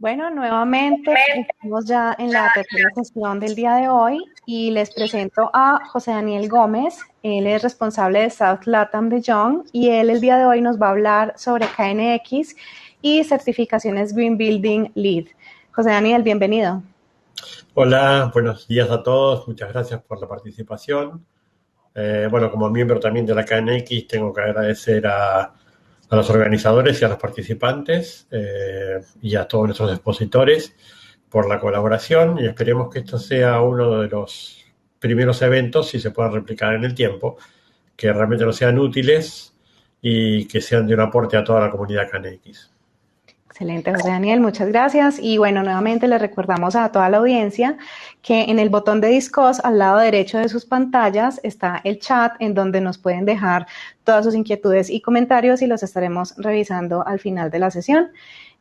Bueno, nuevamente estamos ya en la tercera sesión del día de hoy y les presento a José Daniel Gómez. Él es responsable de South Latam de Young y él el día de hoy nos va a hablar sobre KNX y certificaciones Green Building Lead. José Daniel, bienvenido. Hola, buenos días a todos. Muchas gracias por la participación. Bueno, como miembro también de la KNX, tengo que agradecer a los organizadores y a los participantes y a todos nuestros expositores por la colaboración y esperemos que esto sea uno de los primeros eventos, si se puedan replicar en el tiempo, que realmente nos sean útiles y que sean de un aporte a toda la comunidad KNX. Excelente, José Daniel, muchas gracias. Y bueno, nuevamente le recordamos a toda la audiencia que en el botón de Discuss, al lado derecho de sus pantallas, está el chat en donde nos pueden dejar todas sus inquietudes y comentarios y los estaremos revisando al final de la sesión.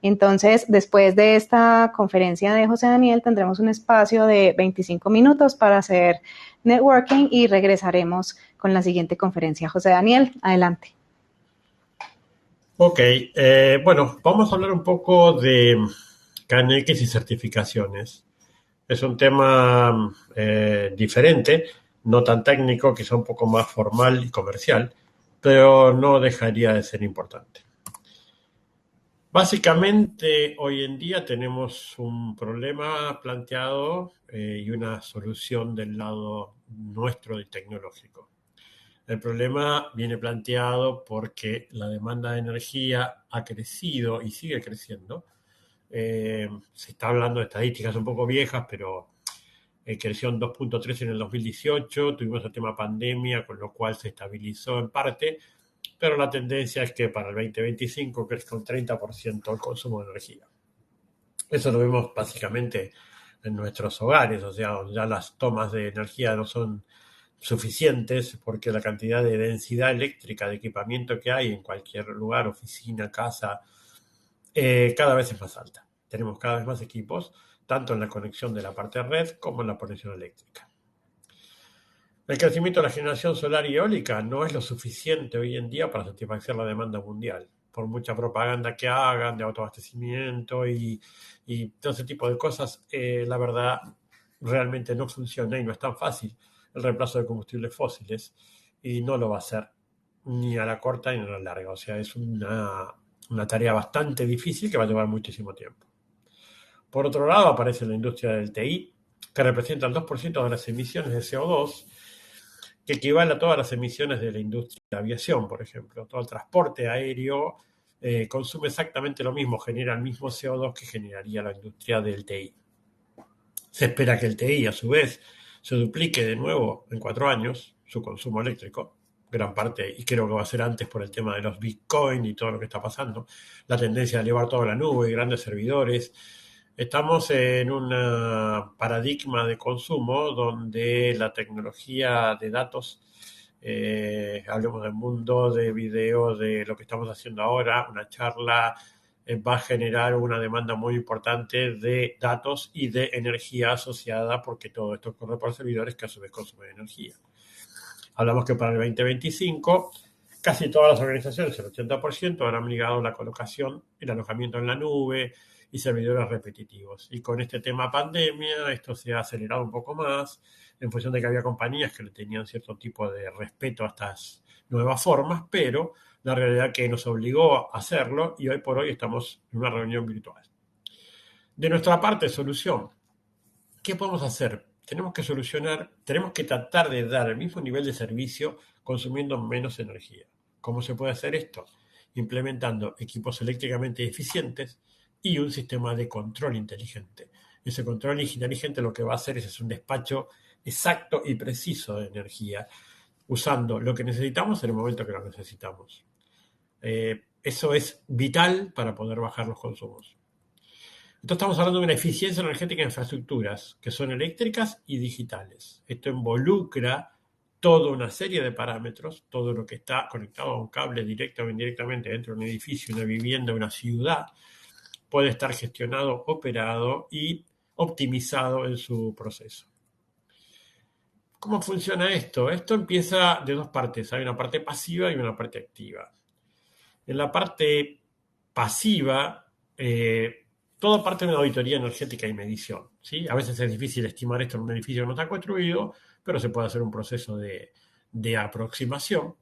Entonces, después de esta conferencia de José Daniel, tendremos un espacio de 25 minutos para hacer networking y regresaremos con la siguiente conferencia. José Daniel, adelante. Ok, bueno, vamos a hablar un poco de KNX y certificaciones. Es un tema diferente, no tan técnico, quizá un poco más formal y comercial, pero no dejaría de ser importante. Básicamente, hoy en día tenemos un problema planteado y una solución del lado nuestro y tecnológico. El problema viene planteado porque la demanda de energía ha crecido y sigue creciendo. Se está hablando de estadísticas un poco viejas, pero creció en 2.3 en el 2018, tuvimos el tema pandemia, con lo cual se estabilizó en parte, pero la tendencia es que para el 2025 crezca un 30% el consumo de energía. Eso lo vemos básicamente en nuestros hogares, o sea, ya las tomas de energía no son suficientes porque la cantidad de densidad eléctrica de equipamiento que hay en cualquier lugar, oficina, casa, cada vez es más alta. Tenemos cada vez más equipos, tanto en la conexión de la parte red como en la conexión eléctrica. El crecimiento de la generación solar y eólica no es lo suficiente hoy en día para satisfacer la demanda mundial. Por mucha propaganda que hagan de autoabastecimiento y todo ese tipo de cosas, la verdad realmente no funciona y no es tan fácil el reemplazo de combustibles fósiles y no lo va a hacer ni a la corta ni a la larga. O sea, es una tarea bastante difícil que va a llevar muchísimo tiempo. Por otro lado, aparece la industria del TI, que representa el 2% de las emisiones de CO2, que equivale a todas las emisiones de la industria de la aviación, por ejemplo. Todo el transporte aéreo consume exactamente lo mismo, genera el mismo CO2 que generaría la industria del TI. Se espera que el TI, a su vez, se duplique de nuevo en 4 años, su consumo eléctrico, gran parte, y creo que va a ser antes por el tema de los Bitcoin y todo lo que está pasando, la tendencia a llevar todo a la nube, grandes servidores. Estamos en un paradigma de consumo donde la tecnología de datos, hablemos del mundo de video, de lo que estamos haciendo ahora, una charla, va a generar una demanda muy importante de datos y de energía asociada porque todo esto corre por servidores que a su vez consumen energía. Hablamos que para el 2025 casi todas las organizaciones, el 80%, habrán ligado la colocación, el alojamiento en la nube y servidores repetitivos. Y con este tema pandemia, esto se ha acelerado un poco más, en función de que había compañías que le tenían cierto tipo de respeto a estas nuevas formas, pero la realidad que nos obligó a hacerlo y hoy por hoy estamos en una reunión virtual. De nuestra parte, solución. ¿Qué podemos hacer? Tenemos que tratar de dar el mismo nivel de servicio consumiendo menos energía. ¿Cómo se puede hacer esto? Implementando equipos eléctricamente eficientes y un sistema de control inteligente. Ese control inteligente lo que va a hacer es hacer un despacho exacto y preciso de energía, usando lo que necesitamos en el momento que lo necesitamos. Eso es vital para poder bajar los consumos. Entonces estamos hablando de una eficiencia energética en infraestructuras que son eléctricas y digitales. Esto involucra toda una serie de parámetros, todo lo que está conectado a un cable directo o indirectamente dentro de un edificio, una vivienda, una ciudad, puede estar gestionado, operado y optimizado en su proceso. ¿Cómo funciona esto? Esto empieza de dos partes. Hay una parte pasiva y una parte activa. En la parte pasiva, todo parte de una auditoría energética y medición, ¿sí? A veces es difícil estimar esto en un edificio que no está construido, pero se puede hacer un proceso de aproximación.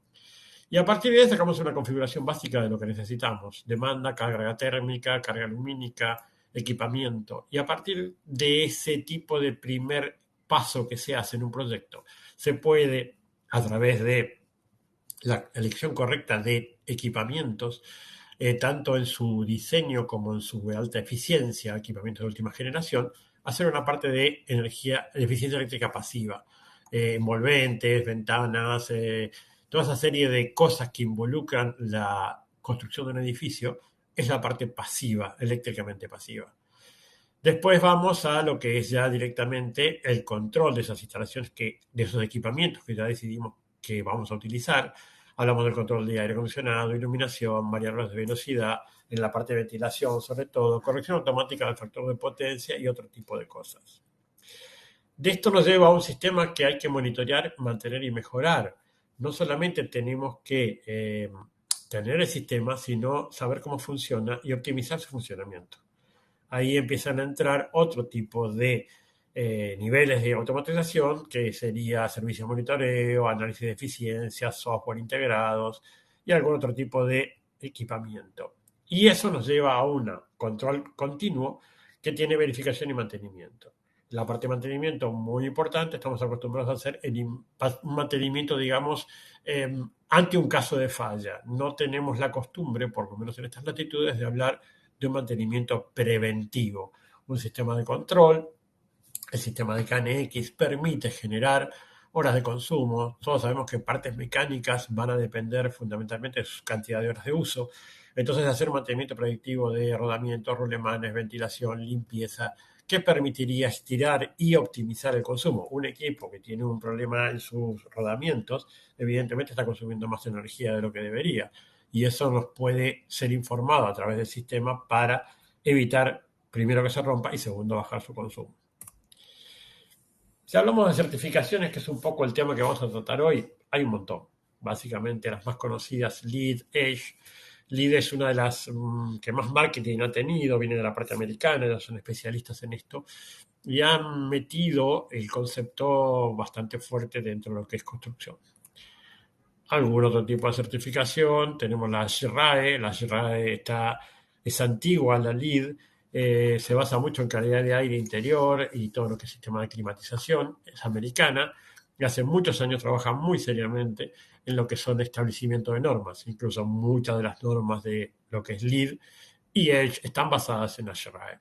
Y a partir de ahí sacamos una configuración básica de lo que necesitamos: demanda, carga térmica, carga lumínica, equipamiento. Y a partir de ese tipo de primer paso que se hace en un proyecto, se puede, a través de la elección correcta de equipamientos, tanto en su diseño como en su alta eficiencia, equipamientos de última generación, hacer una parte de energía, de eficiencia eléctrica pasiva, envolventes, ventanas, toda esa serie de cosas que involucran la construcción de un edificio, es la parte pasiva, eléctricamente pasiva. Después vamos a lo que es ya directamente el control de esas instalaciones, de esos equipamientos que ya decidimos que vamos a utilizar. Hablamos del control de aire acondicionado, iluminación, variables de velocidad, en la parte de ventilación sobre todo, corrección automática del factor de potencia y otro tipo de cosas. De esto nos lleva a un sistema que hay que monitorear, mantener y mejorar. No solamente tenemos que tener el sistema, sino saber cómo funciona y optimizar su funcionamiento. Ahí empiezan a entrar otro tipo de niveles de automatización, que sería servicio de monitoreo, análisis de eficiencia, software integrados y algún otro tipo de equipamiento. Y eso nos lleva a un control continuo que tiene verificación y mantenimiento. La parte de mantenimiento muy importante, estamos acostumbrados a hacer un mantenimiento, digamos, ante un caso de falla. No tenemos la costumbre, por lo menos en estas latitudes, de hablar de un mantenimiento preventivo. Un sistema de control, el sistema de KNX, permite generar horas de consumo. Todos sabemos que partes mecánicas van a depender fundamentalmente de su cantidad de horas de uso. Entonces, hacer un mantenimiento predictivo de rodamientos, rulemanes, ventilación, limpieza, que permitiría estirar y optimizar el consumo. Un equipo que tiene un problema en sus rodamientos, evidentemente está consumiendo más energía de lo que debería. Y eso nos puede ser informado a través del sistema para evitar, primero, que se rompa y segundo, bajar su consumo. Si hablamos de certificaciones, que es un poco el tema que vamos a tratar hoy, hay un montón. Básicamente las más conocidas, LEED, Edge. LEED es una de las que más marketing ha tenido, viene de la parte americana, ellos son especialistas en esto, y han metido el concepto bastante fuerte dentro de lo que es construcción. Algún otro tipo de certificación, tenemos la SRAE. La SRAE es antigua a la LEED, se basa mucho en calidad de aire interior y todo lo que es sistema de climatización, es americana, y hace muchos años trabaja muy seriamente en lo que son establecimientos de normas. Incluso muchas de las normas de lo que es LEED y Edge están basadas en la SRAE.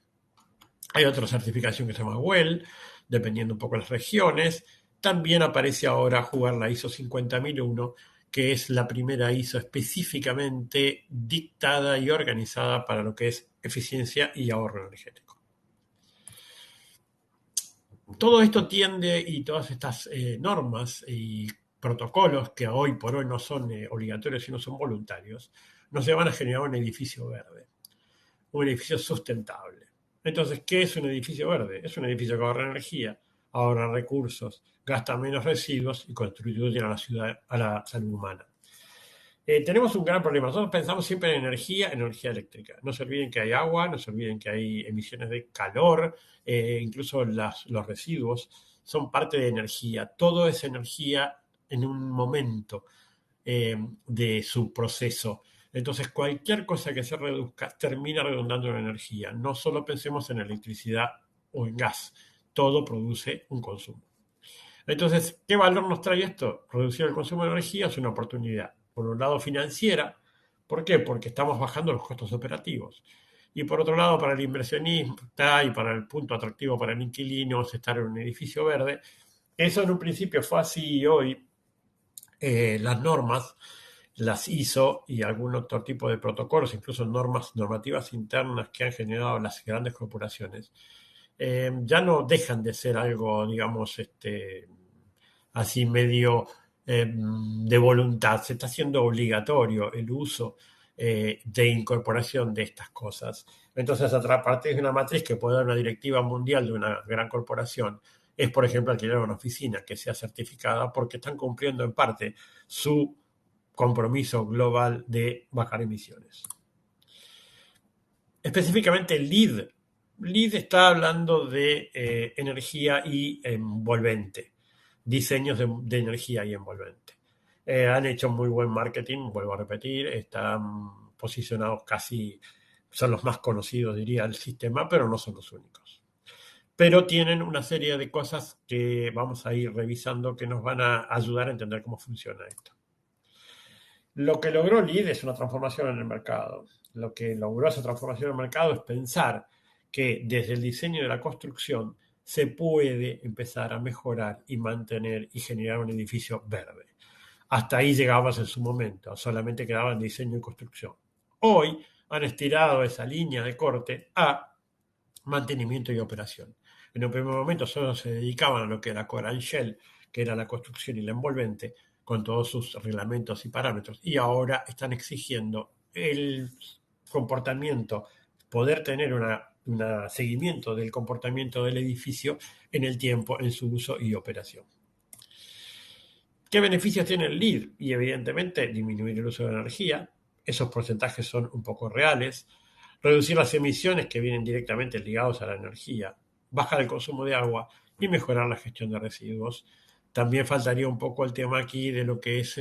Hay otra certificación que se llama WELL, dependiendo un poco de las regiones. También aparece ahora jugar la ISO 50001, que es la primera ISO específicamente dictada y organizada para lo que es eficiencia y ahorro energético. Todo esto tiende, y todas estas normas y protocolos, que hoy por hoy no son obligatorios sino son voluntarios, nos llevan a generar un edificio verde, un edificio sustentable. Entonces, ¿qué es un edificio verde? Es un edificio que ahorra energía, ahorra recursos, gasta menos residuos y contribuye a la ciudad, a la salud humana. Tenemos un gran problema. Nosotros pensamos siempre en energía eléctrica. No se olviden que hay agua, no se olviden que hay emisiones de calor, incluso los residuos son parte de energía. Todo es energía en un momento de su proceso. Entonces, cualquier cosa que se reduzca termina redundando en energía. No solo pensemos en electricidad o en gas. Todo produce un consumo. Entonces, ¿qué valor nos trae esto? Reducir el consumo de energía es una oportunidad, por un lado financiera. ¿Por qué? Porque estamos bajando los costos operativos. Y por otro lado, para el inversionista y para el punto atractivo para el inquilino, es estar en un edificio verde. Eso en un principio fue así, y hoy las normas, las ISO y algún otro tipo de protocolos, incluso normativas internas que han generado las grandes corporaciones, ya no dejan de ser algo, digamos, así medio de voluntad. Se está haciendo obligatorio el uso de incorporación de estas cosas. Entonces, a partir de una matriz que puede dar una directiva mundial de una gran corporación, es, por ejemplo, alquilar una oficina que sea certificada, porque están cumpliendo en parte su compromiso global de bajar emisiones. Específicamente el LEED LEED está hablando de energía y envolvente, diseños de energía y envolvente. Han hecho muy buen marketing, vuelvo a repetir, están posicionados casi, son los más conocidos, diría, del sistema, pero no son los únicos. Pero tienen una serie de cosas que vamos a ir revisando que nos van a ayudar a entender cómo funciona esto. Lo que logró LEED es una transformación en el mercado. Lo que logró esa transformación en el mercado es pensar que desde el diseño de la construcción se puede empezar a mejorar y mantener y generar un edificio verde. Hasta ahí llegabas en su momento, solamente quedaba en diseño y construcción. Hoy han estirado esa línea de corte a mantenimiento y operación. En un primer momento solo se dedicaban a lo que era Core and Shell, que era la construcción y la envolvente, con todos sus reglamentos y parámetros, y ahora están exigiendo el comportamiento, poder tener un seguimiento del comportamiento del edificio en el tiempo, en su uso y operación. ¿Qué beneficios tiene el LEED? Y evidentemente disminuir el uso de energía, esos porcentajes son un poco reales, reducir las emisiones que vienen directamente ligados a la energía, bajar el consumo de agua y mejorar la gestión de residuos. También faltaría un poco el tema aquí de lo que es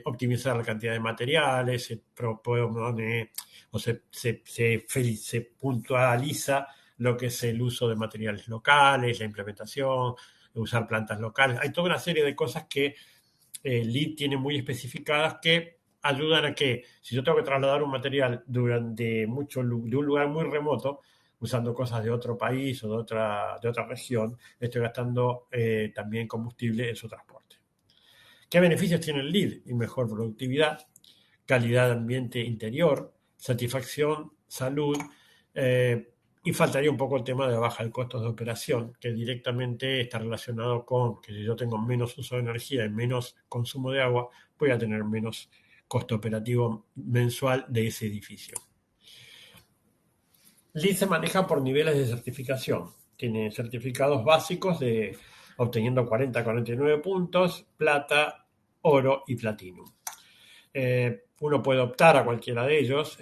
optimizar la cantidad de materiales, se propone o se puntualiza lo que es el uso de materiales locales, la implementación, usar plantas locales. Hay toda una serie de cosas que LEED tiene muy especificadas que ayudan a que si yo tengo que trasladar un material de un lugar muy remoto, usando cosas de otro país o de otra región, estoy gastando también combustible en su transporte. ¿Qué beneficios tiene el LEED? Y mejor productividad, calidad de ambiente interior, satisfacción, salud, y faltaría un poco el tema de baja el costo de operación, que directamente está relacionado con que si yo tengo menos uso de energía y menos consumo de agua, voy a tener menos costo operativo mensual de ese edificio. LEED se maneja por niveles de certificación. Tiene certificados básicos de obteniendo 40 a 49 puntos, plata, oro y platino. Uno puede optar a cualquiera de ellos,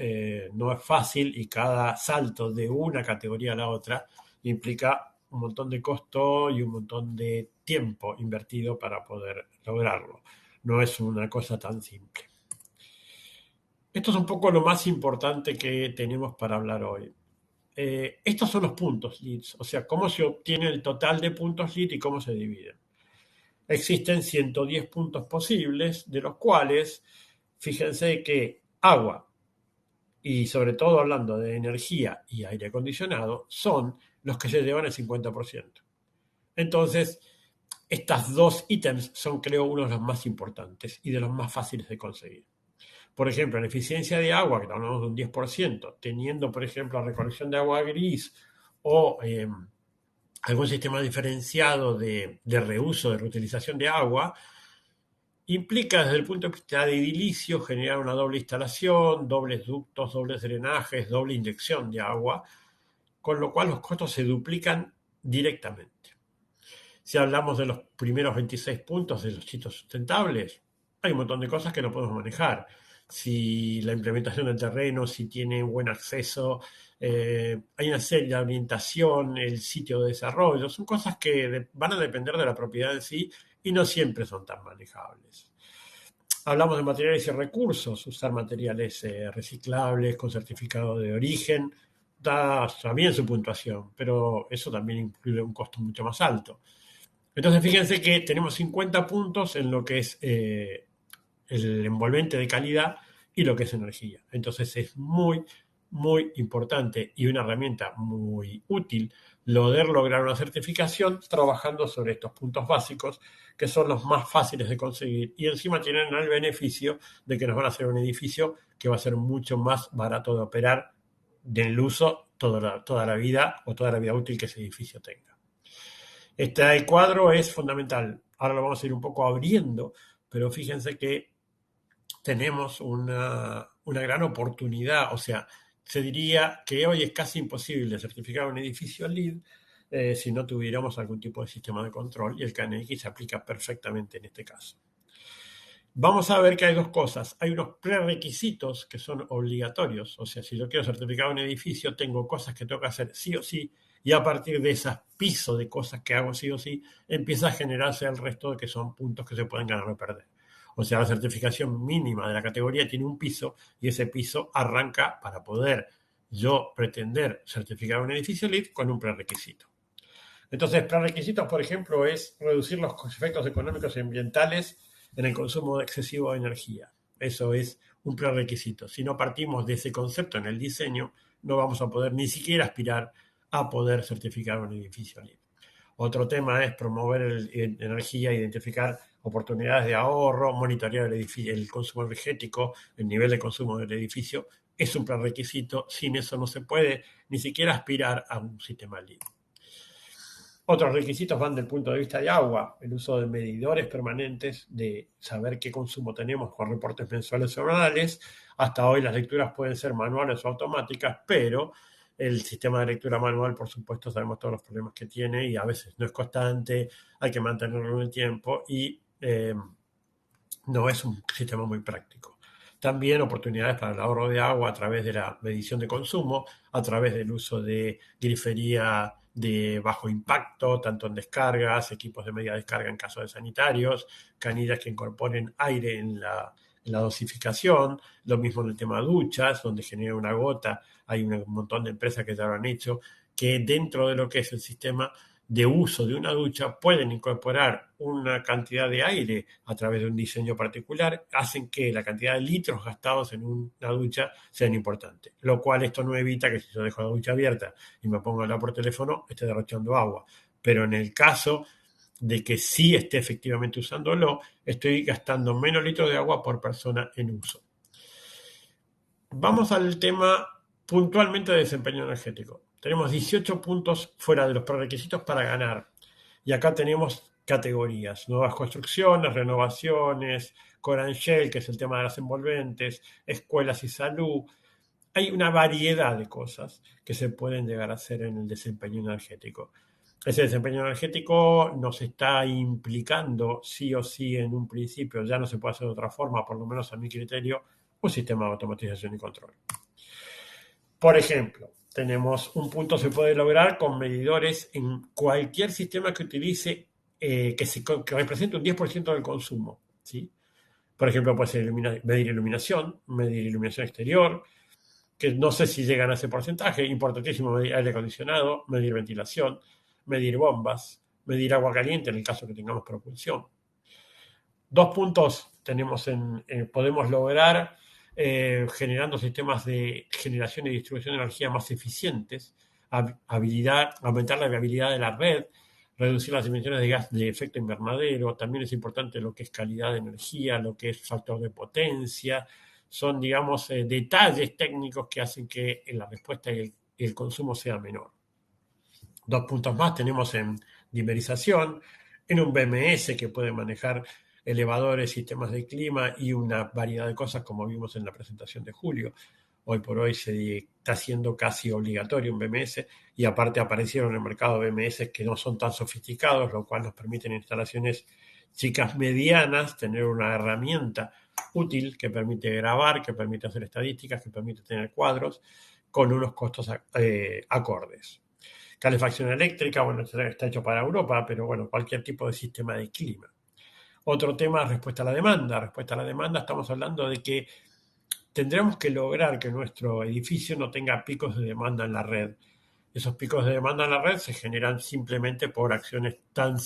no es fácil y cada salto de una categoría a la otra implica un montón de costo y un montón de tiempo invertido para poder lograrlo. No es una cosa tan simple. Esto es un poco lo más importante que tenemos para hablar hoy. Estos son los puntos LEED, o sea, cómo se obtiene el total de puntos LEED y cómo se dividen. Existen 110 puntos posibles, de los cuales, fíjense que agua, y sobre todo hablando de energía y aire acondicionado, son los que se llevan el 50%. Entonces, estas dos ítems son, creo, uno de los más importantes y de los más fáciles de conseguir. Por ejemplo, en eficiencia de agua, que hablamos de un 10%, teniendo, por ejemplo, la recolección de agua gris o algún sistema diferenciado de reuso, de reutilización de agua, implica desde el punto de vista de edilicio generar una doble instalación, dobles ductos, dobles drenajes, doble inyección de agua, con lo cual los costos se duplican directamente. Si hablamos de los primeros 26 puntos de los sitios sustentables, hay un montón de cosas que no podemos manejar. Si la implementación del terreno, si tiene buen acceso, hay una serie de orientación, el sitio de desarrollo, son cosas que van a depender de la propiedad en sí y no siempre son tan manejables. Hablamos de materiales y recursos, usar materiales reciclables con certificado de origen, da también su puntuación, pero eso también incluye un costo mucho más alto. Entonces, fíjense que tenemos 50 puntos en lo que es el envolvente de calidad y lo que es energía. Entonces, es muy, muy importante y una herramienta muy útil lograr una certificación trabajando sobre estos puntos básicos que son los más fáciles de conseguir y encima tienen el beneficio de que nos van a hacer un edificio que va a ser mucho más barato de operar del uso toda la vida o toda la vida útil que ese edificio tenga. Este cuadro es fundamental. Ahora lo vamos a ir un poco abriendo, pero fíjense que tenemos una gran oportunidad. O sea, se diría que hoy es casi imposible certificar un edificio LEED si no tuviéramos algún tipo de sistema de control y el KNX se aplica perfectamente en este caso. vamos a ver que hay dos cosas. Hay unos prerequisitos que son obligatorios. O sea, si yo quiero certificar un edificio, tengo cosas que tengo que hacer sí o sí. Y a partir de ese piso de cosas que hago sí o sí, empieza a generarse el resto de que son puntos que se pueden ganar o perder. O sea, la certificación mínima de la categoría tiene un piso y ese piso arranca para poder yo pretender certificar un edificio LEED con un prerequisito. Entonces, prerequisitos, por ejemplo, es reducir los efectos económicos y ambientales en el consumo excesivo de energía. Eso es un prerequisito. Si no partimos de ese concepto en el diseño, no vamos a poder ni siquiera aspirar a poder certificar un edificio LEED. Otro tema es promover energía, identificar oportunidades de ahorro, monitorear el consumo energético, el nivel de consumo del edificio. Es un prerequisito. Sin eso no se puede ni siquiera aspirar a un sistema LEED. Otros requisitos van del punto de vista de agua, el uso de medidores permanentes, de saber qué consumo tenemos con reportes mensuales o semanales. Hasta hoy las lecturas pueden ser manuales o automáticas, pero el sistema de lectura manual, por supuesto, sabemos todos los problemas que tiene y a veces no es constante, hay que mantenerlo en el tiempo y no es un sistema muy práctico. También oportunidades para el ahorro de agua a través de la medición de consumo, a través del uso de grifería de bajo impacto, tanto en descargas, equipos de media descarga en caso de sanitarios, canillas que incorporen aire en la dosificación, lo mismo en el tema de duchas, donde genera una gota, hay un montón de empresas que ya lo han hecho, que dentro de lo que es el sistema de uso de una ducha pueden incorporar una cantidad de aire a través de un diseño particular, hacen que la cantidad de litros gastados en una ducha sean importantes. Lo cual esto no evita que si yo dejo la ducha abierta y me pongo a hablar por teléfono, esté derrochando agua. Pero en el caso de que sí esté efectivamente usándolo, estoy gastando menos litros de agua por persona en uso. Vamos al tema puntualmente de desempeño energético. Tenemos 18 puntos fuera de los prerequisitos para ganar. Y acá tenemos categorías, nuevas construcciones, renovaciones, Core and Shell, que es el tema de las envolventes, escuelas y salud. Hay una variedad de cosas que se pueden llegar a hacer en el desempeño energético. Ese desempeño energético nos está implicando sí o sí en un principio, ya no se puede hacer de otra forma, por lo menos a mi criterio, un sistema de automatización y control. Por ejemplo, tenemos un punto se puede lograr con medidores en cualquier sistema que utilice que represente un 10% del consumo, ¿sí? Por ejemplo, puede ser medir iluminación exterior, que no sé si llegan a ese porcentaje, importantísimo medir aire acondicionado, medir ventilación, medir bombas, medir agua caliente en el caso que tengamos propulsión. Dos puntos podemos lograr generando sistemas de generación y distribución de energía más eficientes, aumentar la viabilidad de la red, reducir las emisiones de gas de efecto invernadero. También es importante lo que es calidad de energía, lo que es factor de potencia. Son, digamos, detalles técnicos que hacen que la respuesta y el consumo sea menor. Dos puntos más tenemos en dimerización, en un BMS que puede manejar elevadores, sistemas de clima y una variedad de cosas como vimos en la presentación de Julio. Hoy por hoy se está haciendo casi obligatorio un BMS y aparte aparecieron en el mercado BMS que no son tan sofisticados, lo cual nos permite en instalaciones chicas medianas tener una herramienta útil que permite grabar, que permite hacer estadísticas, que permite tener cuadros con unos costos acordes. Calefacción eléctrica, bueno, está hecho para Europa, pero bueno, cualquier tipo de sistema de clima. Otro tema, respuesta a la demanda. Respuesta a la demanda, estamos hablando de que tendremos que lograr que nuestro edificio no tenga picos de demanda en la red. Esos picos de demanda en la red se generan simplemente por acciones tan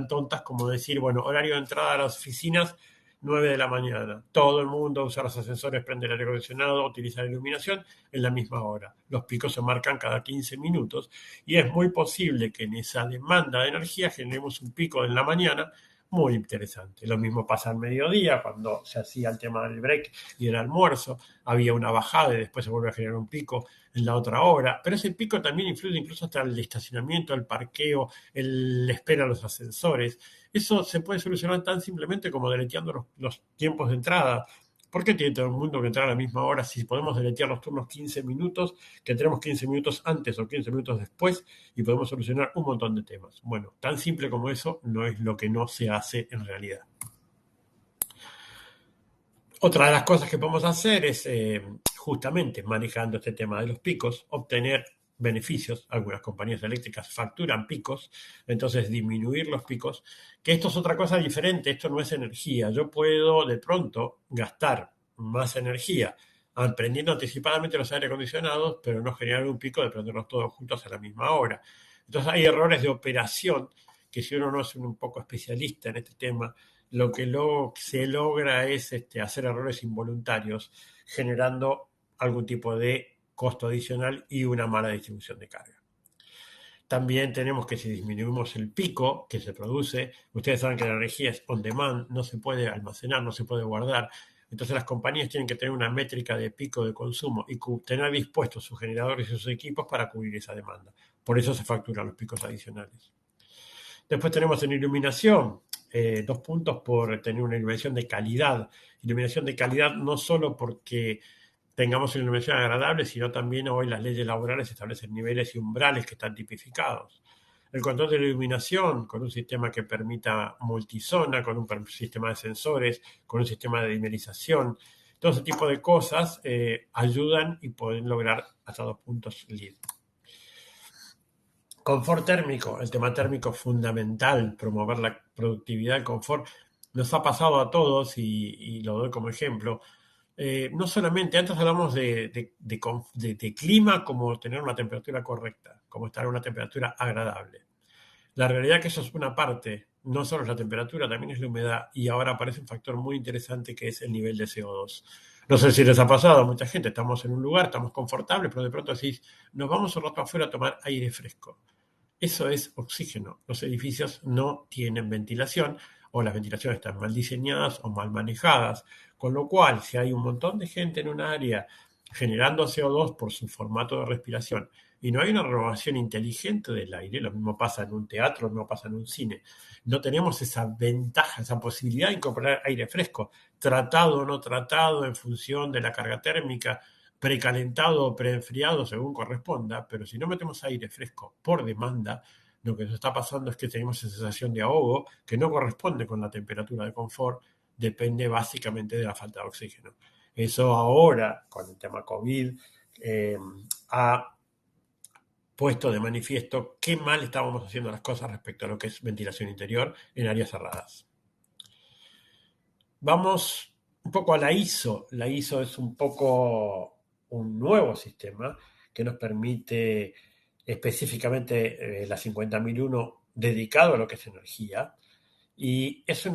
tontas como decir, bueno, horario de entrada a las oficinas, 9 de la mañana. Todo el mundo usa los ascensores, prende el aire acondicionado, utiliza la iluminación en la misma hora. Los picos se marcan cada 15 minutos y es muy posible que en esa demanda de energía generemos un pico en la mañana muy interesante. Lo mismo pasa al mediodía, cuando se hacía el tema del break y el almuerzo, había una bajada y después se vuelve a generar un pico en la otra hora, pero ese pico también influye incluso hasta el estacionamiento, el parqueo, la espera a los ascensores. Eso se puede solucionar tan simplemente como deleteando los tiempos de entrada. ¿Por qué tiene todo el mundo que entrar a la misma hora si podemos deletear los turnos 15 minutos, que entremos 15 minutos antes o 15 minutos después y podemos solucionar un montón de temas? Bueno, tan simple como eso no es lo que no se hace en realidad. Otra de las cosas que podemos hacer es, justamente manejando este tema de los picos, obtener beneficios. Algunas compañías eléctricas facturan picos, entonces disminuir los picos, que esto es otra cosa diferente, esto no es energía. Yo puedo de pronto gastar más energía prendiendo anticipadamente los aire acondicionados, pero no generar un pico de prenderlos todos juntos a la misma hora. Entonces hay errores de operación que, si uno no es un poco especialista en este tema, lo que se logra es hacer errores involuntarios, generando algún tipo de costo adicional y una mala distribución de carga. También tenemos que, si disminuimos el pico que se produce, ustedes saben que la energía es on demand, no se puede almacenar, no se puede guardar. Entonces las compañías tienen que tener una métrica de pico de consumo y tener dispuestos sus generadores y sus equipos para cubrir esa demanda. Por eso se facturan los picos adicionales. Después tenemos en iluminación, 2 puntos por tener una iluminación de calidad. Iluminación de calidad no solo porque tengamos una iluminación agradable, sino también hoy las leyes laborales establecen niveles y umbrales que están tipificados. El control de la iluminación con un sistema que permita multizona, con un sistema de sensores, con un sistema de dimerización, todo ese tipo de cosas ayudan y pueden lograr hasta 2 puntos LEED. Confort térmico, el tema térmico es fundamental, promover la productividad, el confort. Nos ha pasado a todos y lo doy como ejemplo. No solamente, antes hablamos de clima como tener una temperatura correcta, como estar a una temperatura agradable. La realidad es que eso es una parte, no solo es la temperatura, también es la humedad, y ahora aparece un factor muy interesante que es el nivel de CO2. No sé si les ha pasado a mucha gente, estamos en un lugar, estamos confortables, pero de pronto decís, nos vamos un rato afuera a tomar aire fresco. Eso es oxígeno. Los edificios no tienen ventilación, o las ventilaciones están mal diseñadas o mal manejadas, con lo cual, si hay un montón de gente en un área generando CO2 por su formato de respiración y no hay una renovación inteligente del aire, lo mismo pasa en un teatro, lo mismo pasa en un cine, no tenemos esa ventaja, esa posibilidad de incorporar aire fresco, tratado o no tratado en función de la carga térmica, precalentado o preenfriado según corresponda, pero si no metemos aire fresco por demanda, lo que nos está pasando es que tenemos esa sensación de ahogo que no corresponde con la temperatura de confort, depende básicamente de la falta de oxígeno. Eso ahora, con el tema COVID, ha puesto de manifiesto qué mal estábamos haciendo las cosas respecto a lo que es ventilación interior en áreas cerradas. Vamos un poco a la ISO. La ISO es un poco un nuevo sistema que nos permite específicamente la 50001 dedicado a lo que es energía, y es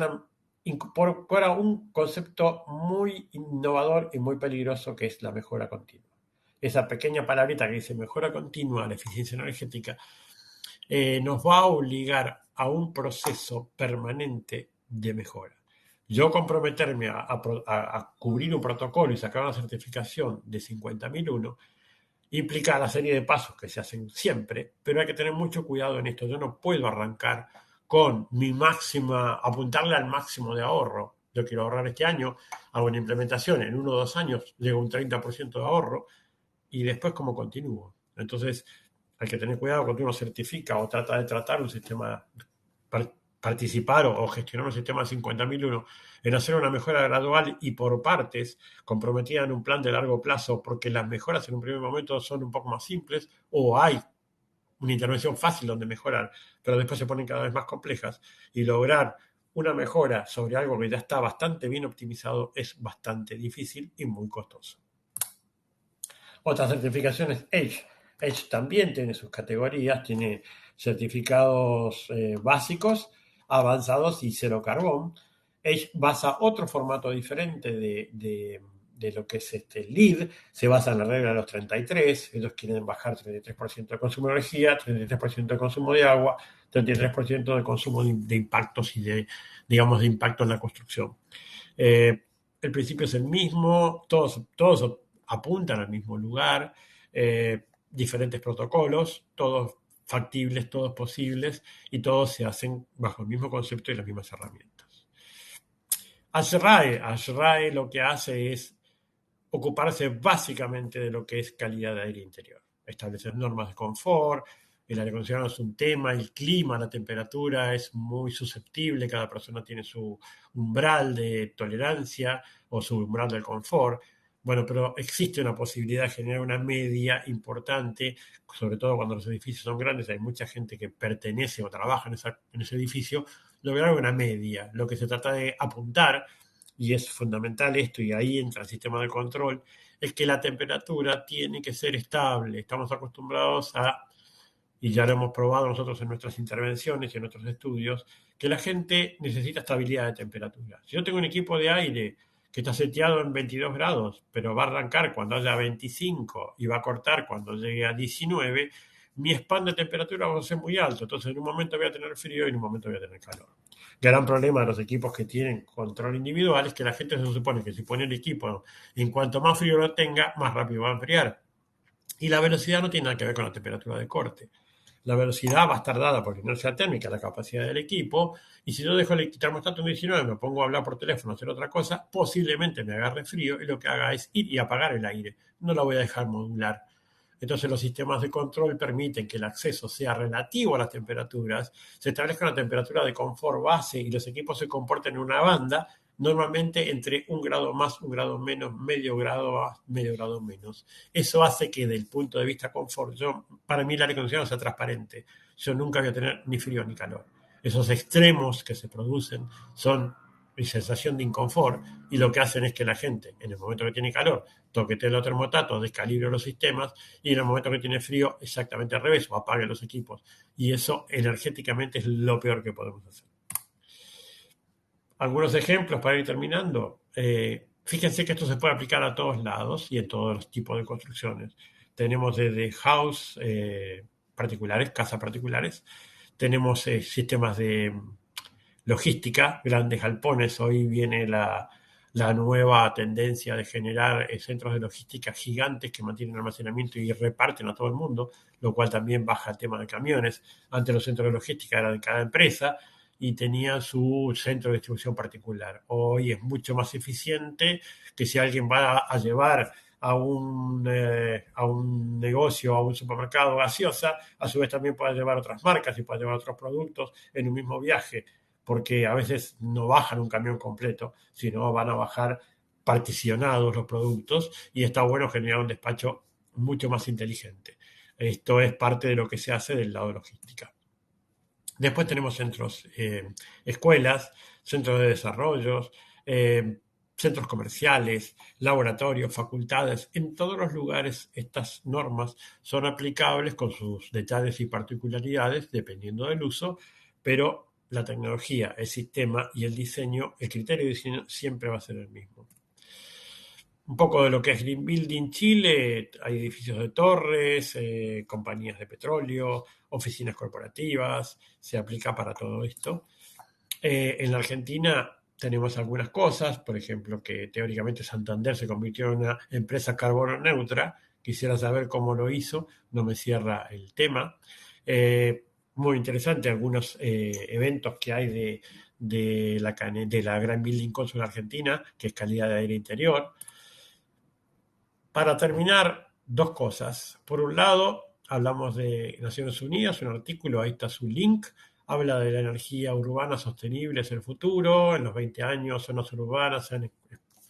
incorpora un concepto muy innovador y muy peligroso que es la mejora continua. Esa pequeña palabrita que dice mejora continua, la eficiencia energética, nos va a obligar a un proceso permanente de mejora. Yo comprometerme a cubrir un protocolo y sacar una certificación de 50001 implica la serie de pasos que se hacen siempre, pero hay que tener mucho cuidado en esto. Yo no puedo arrancar con mi máxima, apuntarle al máximo de ahorro. Yo quiero ahorrar este año, hago una implementación, en 1 o 2 años llego a un 30% de ahorro, y después cómo continúo. Entonces hay que tener cuidado cuando uno certifica o trata de tratar un sistema, participar o gestionar un sistema de 50.001, en hacer una mejora gradual y por partes, comprometida en un plan de largo plazo, porque las mejoras en un primer momento son un poco más simples, o hay una intervención fácil donde mejorar, pero después se ponen cada vez más complejas, y lograr una mejora sobre algo que ya está bastante bien optimizado es bastante difícil y muy costoso. Otras certificaciones Edge. Edge también tiene sus categorías, tiene certificados básicos, avanzados y cero carbón. Edge basa otro formato diferente de lo que es LEED, se basa en la regla de los 33, ellos quieren bajar 33% de consumo de energía, 33% de consumo de agua, 33% de consumo de impactos y de impacto en la construcción. El principio es el mismo, todos apuntan al mismo lugar, diferentes protocolos, todos factibles, todos posibles, y todos se hacen bajo el mismo concepto y las mismas herramientas. ASHRAE lo que hace es ocuparse básicamente de lo que es calidad de aire interior, establecer normas de confort, el aire acondicionado es un tema, el clima, la temperatura es muy susceptible, cada persona tiene su umbral de tolerancia o su umbral del confort. Bueno, pero existe una posibilidad de generar una media importante, sobre todo cuando los edificios son grandes, hay mucha gente que pertenece o trabaja en ese edificio, lograr una media. Lo que se trata de apuntar, y es fundamental esto, y ahí entra el sistema de control, es que la temperatura tiene que ser estable. Estamos acostumbrados a, y ya lo hemos probado nosotros en nuestras intervenciones y en nuestros estudios, que la gente necesita estabilidad de temperatura. Si yo tengo un equipo de aire que está seteado en 22 grados, pero va a arrancar cuando haya 25 y va a cortar cuando llegue a 19, mi span de temperatura va a ser muy alto. Entonces en un momento voy a tener frío y en un momento voy a tener calor. Gran problema de los equipos que tienen control individual es que la gente se supone que si pone el equipo, en cuanto más frío lo tenga, más rápido va a enfriar. Y la velocidad no tiene nada que ver con la temperatura de corte. La velocidad va a estar dada por inercia térmica, la capacidad del equipo, y si yo dejo el termostato en 19, me pongo a hablar por teléfono, a hacer otra cosa, posiblemente me agarre frío y lo que haga es ir y apagar el aire. No la voy a dejar modular. Entonces los sistemas de control permiten que el acceso sea relativo a las temperaturas, se establezca una temperatura de confort base y los equipos se comporten en una banda, normalmente entre un grado más, un grado menos, medio grado más, medio grado menos. Eso hace que desde el punto de vista confort, para mí el aire acondicionado sea transparente. Yo nunca voy a tener ni frío ni calor. Esos extremos que se producen son mi sensación de inconfort y lo que hacen es que la gente, en el momento que tiene calor, toquete los termostatos, descalibre los sistemas y en el momento que tiene frío, exactamente al revés, o apague los equipos. Y eso energéticamente es lo peor que podemos hacer. Algunos ejemplos para ir terminando. Fíjense que esto se puede aplicar a todos lados y en todos los tipos de construcciones. Tenemos desde house particulares, casas particulares, tenemos sistemas de logística, grandes galpones. Hoy viene la nueva tendencia de generar centros de logística gigantes que mantienen almacenamiento y reparten a todo el mundo, lo cual también baja el tema de camiones. Antes los centros de logística eran de cada empresa y tenían su centro de distribución particular. Hoy es mucho más eficiente que si alguien va a llevar a un negocio, a un supermercado gaseosa, a su vez también puede llevar otras marcas y puede llevar otros productos en un mismo viaje, porque a veces no bajan un camión completo, sino van a bajar particionados los productos y está bueno generar un despacho mucho más inteligente. Esto es parte de lo que se hace del lado de logística. Después tenemos centros, escuelas, centros de desarrollos, centros comerciales, laboratorios, facultades. En todos los lugares estas normas son aplicables con sus detalles y particularidades dependiendo del uso, pero la tecnología, el sistema y el diseño, el criterio de diseño siempre va a ser el mismo. Un poco de lo que es Green Building Chile, hay edificios de torres, compañías de petróleo, oficinas corporativas, se aplica para todo esto. En la Argentina tenemos algunas cosas, por ejemplo, que teóricamente Santander se convirtió en una empresa carbono neutra. Quisiera saber cómo lo hizo, no me cierra el tema. Muy interesante algunos eventos que hay de la Gran Building Council Argentina, que es calidad de aire interior. Para terminar, dos cosas. Por un lado, hablamos de Naciones Unidas, un artículo, ahí está su link, habla de la energía urbana sostenible es el futuro. En los 20 años, zonas urbanas han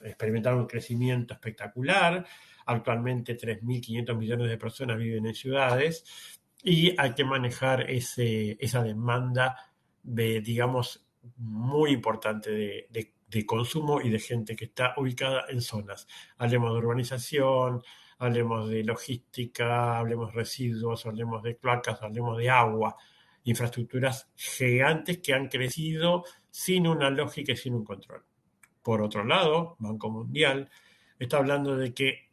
experimentado un crecimiento espectacular. Actualmente 3.500 millones de personas viven en ciudades y hay que manejar esa demanda digamos, muy importante de consumo y de gente que está ubicada en zonas. Hablemos de urbanización, hablemos de logística, hablemos de residuos, hablemos de cloacas, hablemos de agua, infraestructuras gigantes que han crecido sin una lógica y sin un control. Por otro lado, Banco Mundial está hablando de que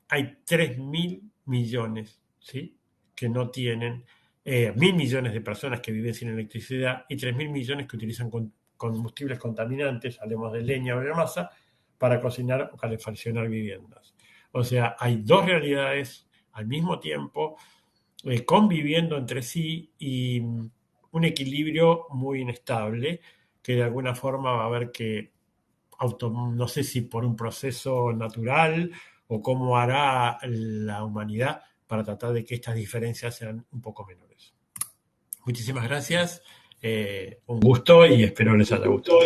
hay 3.000 millones, ¿sí?, que no tienen, 1.000 millones de personas que viven sin electricidad y 3.000 millones que utilizan combustibles contaminantes, hablemos de leña o biomasa, para cocinar o calefaccionar viviendas. O sea, hay dos realidades al mismo tiempo, conviviendo entre sí y un equilibrio muy inestable que de alguna forma va a haber que, no sé si por un proceso natural o cómo hará la humanidad, para tratar de que estas diferencias sean un poco menores. Muchísimas gracias, un gusto y espero les haya gustado.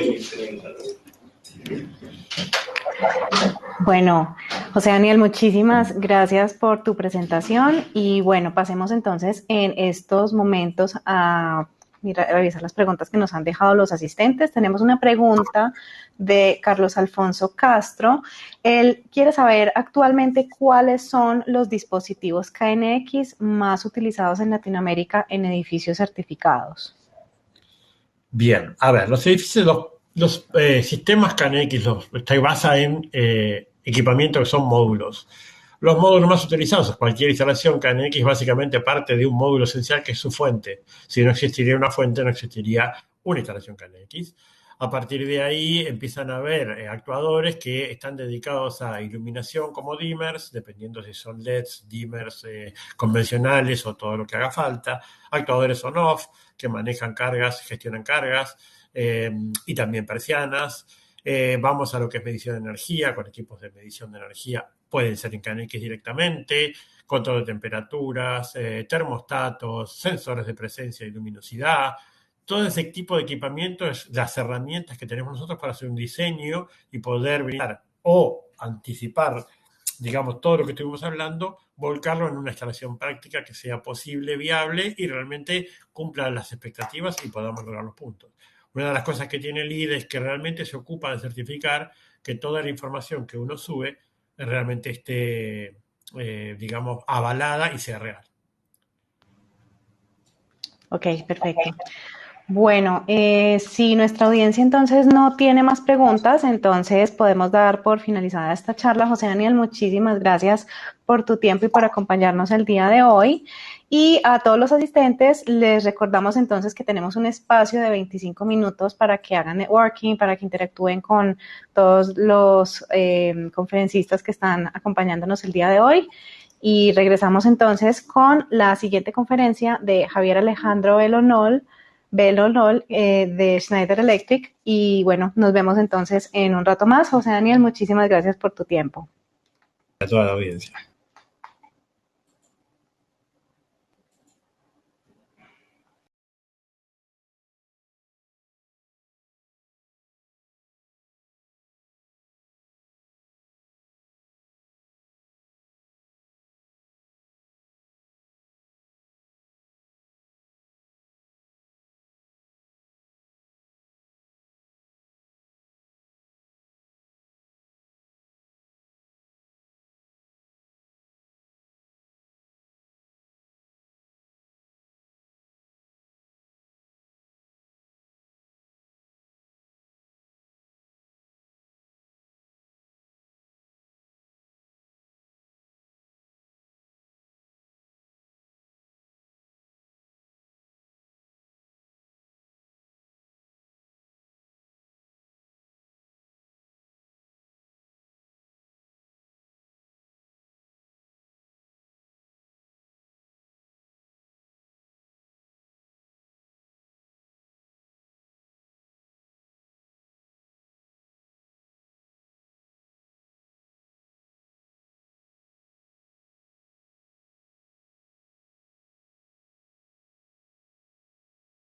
Bueno, José Daniel, muchísimas gracias por tu presentación y bueno, pasemos entonces en estos momentos a revisar las preguntas que nos han dejado los asistentes. Tenemos una pregunta de Carlos Alfonso Castro. Él quiere saber actualmente cuáles son los dispositivos KNX más utilizados en Latinoamérica en edificios certificados. Bien, a ver, los edificios, los sistemas KNX se basan en equipamiento que son módulos. Los módulos más utilizados, cualquier instalación KNX básicamente parte de un módulo esencial que es su fuente. Si no existiría una fuente, no existiría una instalación KNX. A partir de ahí empiezan a haber actuadores que están dedicados a iluminación como dimmers, dependiendo si son LEDs, dimmers convencionales o todo lo que haga falta, actuadores on-off que manejan cargas, gestionan cargas y también persianas. Vamos a lo que es medición de energía, con equipos de medición de energía, pueden ser en KNX directamente, control de temperaturas, termostatos, sensores de presencia y luminosidad. Todo ese tipo de equipamiento es las herramientas que tenemos nosotros para hacer un diseño y poder brindar o anticipar, digamos, todo lo que estuvimos hablando, volcarlo en una instalación práctica que sea posible, viable y realmente cumpla las expectativas y podamos lograr los puntos. Una de las cosas que tiene el IDE es que realmente se ocupa de certificar que toda la información que uno sube realmente esté, digamos, avalada y sea real. Ok, perfecto. Bueno, si nuestra audiencia entonces no tiene más preguntas, entonces podemos dar por finalizada esta charla. José Daniel, muchísimas gracias por tu tiempo y por acompañarnos el día de hoy. Y a todos los asistentes les recordamos entonces que tenemos un espacio de 25 minutos para que hagan networking, para que interactúen con todos los conferencistas que están acompañándonos el día de hoy. Y regresamos entonces con la siguiente conferencia de Javier Alejandro Belonol de Schneider Electric. Y bueno, nos vemos entonces en un rato más. José Daniel, muchísimas gracias por tu tiempo. A toda la audiencia.